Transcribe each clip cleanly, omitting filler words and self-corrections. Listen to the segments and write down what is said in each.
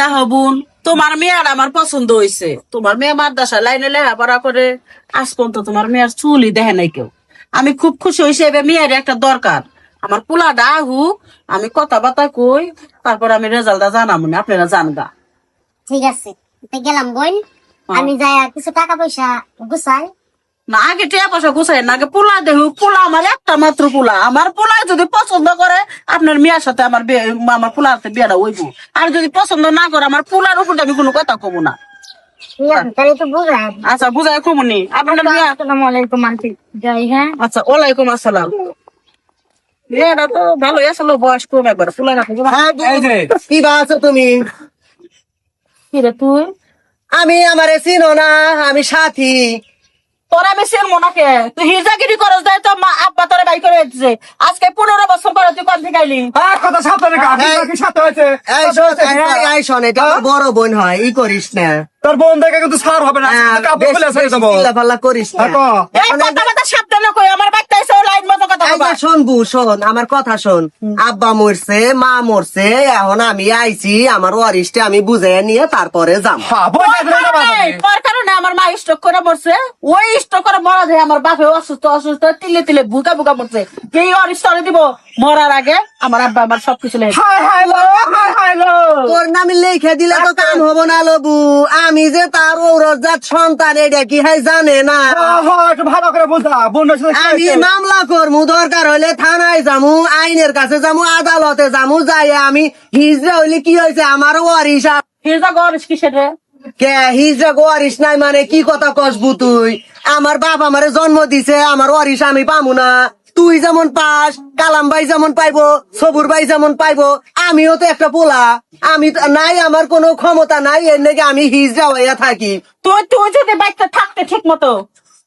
দেখো বোন, তোমার মেয়ের আমার পছন্দ হয়েছে। তোমার মেয়ে মাদ্রাসা লাইনে লেখাপড়া করে, আজ পর্যন্ত তোমার মেয়ের চুলই দেখে নাই কেউ। আমি খুব খুশি হয়েছে, এবার মেয়ের একটা দরকার। আমার পোলাটা আহুক, আমি কথাবার্তা কই, তারপর আমি রেজাল্টটা জানাবো না, আপনারা জানগা। ঠিক আছে, তো গেলাম বোন। আমি যাই কিছু টাকা পয়সা গুছাই। না, আগে টিয়া পয়সা গুছাই না, আগে পোলা দেখুক। পোলা আমার একটা মাত্র পোলা, আমার পোলা যদি পছন্দ করে আপনার মেয়ের সাথে আমার আমার পোলার সাথে বিয়েটা হইব। আর যদি পছন্দ না করে আমার পোলার উপর আমি কোনো কথা কব না। ঠিক আছে, তাহলে তো বুঝাই। আচ্ছা, বুঝাই কমনি আপনার মেয়ে। আসসালামু আলাইকুম আন্টি। যাই হ্যাঁ। আচ্ছা, ওয়ালাইকুম আসসালাম। মেয়েরা তো ভালোই আসলো, বয়স কম একবার পোলা রাখো। কি বা আছো তুমি? কি রে তুই? আমি আমারে চিনো না, আমি সাথী। তোর আমি সেল মোনাকে তুই হিরজাগিরি করস দেয় তো মা আব্বা তোরে বাই করে দিচ্ছে। আজকে 15 বছর পরে তুই কোন থেকে আইলি? কথা সাবধানে কাট, কি সাথে হয়েছে? এই শোন, এটা আমার বড় বোন হয়, ই করিস না। তোর বোন দেখে কিন্তু সার হবে না, কাপড় খুলে ছেড়ে দেবো। চিল্লাপাল্লা করিস না। এই কথা সাবধানে কই, আমার বাচ্চা এসে লাইন মতো কথা এই বলবা। যে শোন বু, শোন আমার কথা শোন। আব্বা মরছে, মা মরছে, এখন আমি আইছি আমার ওয়ারিশটা আমি বুঝাইয়া নিয়ে তারপরে যাম। তোর কারণে আমার মা স্ট্রোক করে মরছে। ওই স্ট্রোক করে মরা যায় আমার বাপে অসুস্থ অসুস্থ তিলে তিলে বুকা বুকা মরছে। যেই অরিষ্টরে দিব মরার আগে আমার আব্বা আমার সবকিছু লেগে তোর নামে লেখে দিলে তো কাম হবো না লবু। আমি যে তার ঔরজাত সন্তান, এটা কি হয় জানে না? একটু ভালো করে বোঝা, বোন আমি মামলা করমু, দরকার হইলে থানায় যামু, আইনের কাছে যামু, আদালতে যামু, যাই আমি হিজড়া হইলে কি হয়েছে আমার ওয়ারিশ। হিরজা গরিস কিসের রে? কে হিজড়া ওয়ারিশ নাই মানে কি কথা কসবু তুই? আমার বাপ আমারে জন্ম দিছে, আমার ওয়ারিশ আমি পামু না? তুই যেমন পাস, কালাম ভাই যেমন পাইবো, সবুর ভাই যেমন পাইবো, আমিও তো একটা পোলা। আমি নাই, আমার কোনো ক্ষমতা নাই, এর নাকি আমি হিজড়া হইয়া থাকি। তুই তুই যদি বাচ্চা থাকতে ঠিক মতো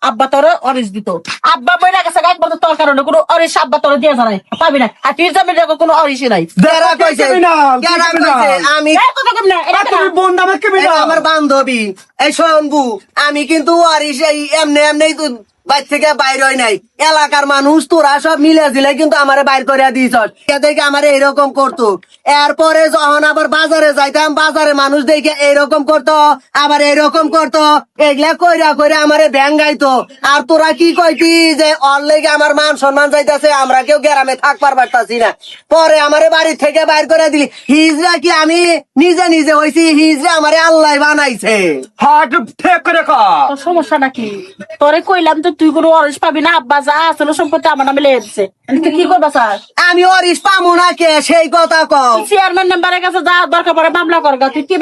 আব্বা তোর অরিস দিত। আব্বা বইলা গেছে একমাত্র তোর কারণে কোনো অরিস আব্বা তোর দিয়ে জানাই পাবি না। আর তুই যাবি কোনো অরিসই নাই। কেরা কইছে? কেরা কইছে? আমি এই কথা কবি না, এটা তুমি বোন আমার কি এটা আমার বান্ধবী। এই শোনবু, আমি কিন্তু ওয়ারিশ এই এমনি এমনি বাইর থেকে বাইর হয় নাই। এলাকার মানুষ তোরা সব মিলে দিলে কিন্তু আমারে বাইর করে দিয়েছ। দেখে আমারে এরকম করতো। এরপরে যখন আবার বাজারে যাইতাম, বাজারে মানুষ দেখে এইরকম করতো, আবার এইরকম করতো। এগুলা কইরা কইরা আমারে ভ্যাঙ্গাইতো। আর তোরা কি কইতি যে ওর লেগে আমার মান সম্মান যাইতাছে, আমরা কেউ গ্রামে থাকবার পারতাছি না। পরে আমারে বাড়ি থেকে বাইর করে দিলি। হিজরা কি আমি নিজে নিজে হইছি? হিজরা আমারে আল্লাহ বানাইছে। হাট ঠিক করে খা। তোর সমস্যা নাকি? তোরে কইলাম তো তুই কোনো অরিস পাবি না। আব্বা যা আসলে সম্পত্তি আমার নামে লেগে দিচ্ছে। তুই কি করবা স্যার? আমি ওরিস পামু না কে সেই কথা কও। চেয়ারম্যান মেম্বারের কাছে যা দরকার পড়ে মামলা করগা। তুই কি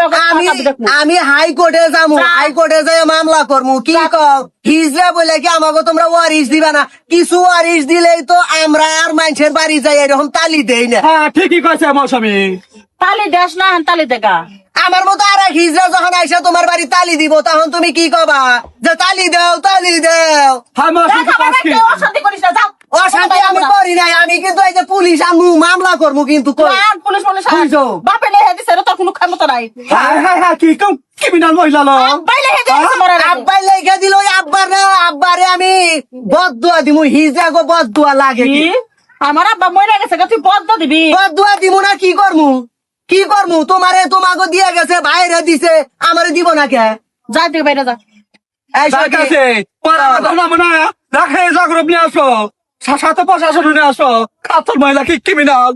আমি হাইকোর্টে যামু, হাইকোর্টে যাই মামলা করমু। কি কও? হিজরা বলে কি আমাকে তোমরা ওয়ারিশ দিবা না? কিছু ওয়ারিশ দিলেই তো আমরা আর মানুষের বাড়ি যাই এরকম তালি দেই না। হ্যাঁ ঠিকই কইছে আমার স্বামী। তালি দেশ না তালি দেখা। আমার মতো আর এক হিজরা যখন আইসা তোমার বাড়ি তালি দিব, তখন তুমি কি কবা? যে তালি দাও, তালি দাও। হ্যাঁ অশান্তি করিস না, যাও। অশান্তি আমি করি নাই, আমি কিন্তু এই যে পুলিশ আনবো, মামলা করবো কিন্তু। পুলিশ পুলিশ বুঝছো? বাপে লেহে দিছে তোর কোনো ক্ষমতা নাই। হ্যাঁ কি কেউ ক্রিমিনাল মহিলা লো। আব্বাই লেহে দিছে মরার আগে। আব্বাই লেগে দিল ওই আব্বার না, আব্বারে আমি বদদুয়া দিমু। হিজরা গো বদদুয়া লাগে কি? আমার আব্বা মরে গেছে, তুই বদ্ধ দিবি? বদদুয়া দিমু না কি করমু? কি করমু? তোমাকে দিয়া গেছে, ভাইরে দিছে, আমারে দিব না কে? যা তুই বাইরে যা। এই যার সখী, কাছে রাখে জাগরব নিয়ে আসো, সাথে প্রশাসন নিয়ে আসো। কাতর মহিলা কি ক্রিমিনাল।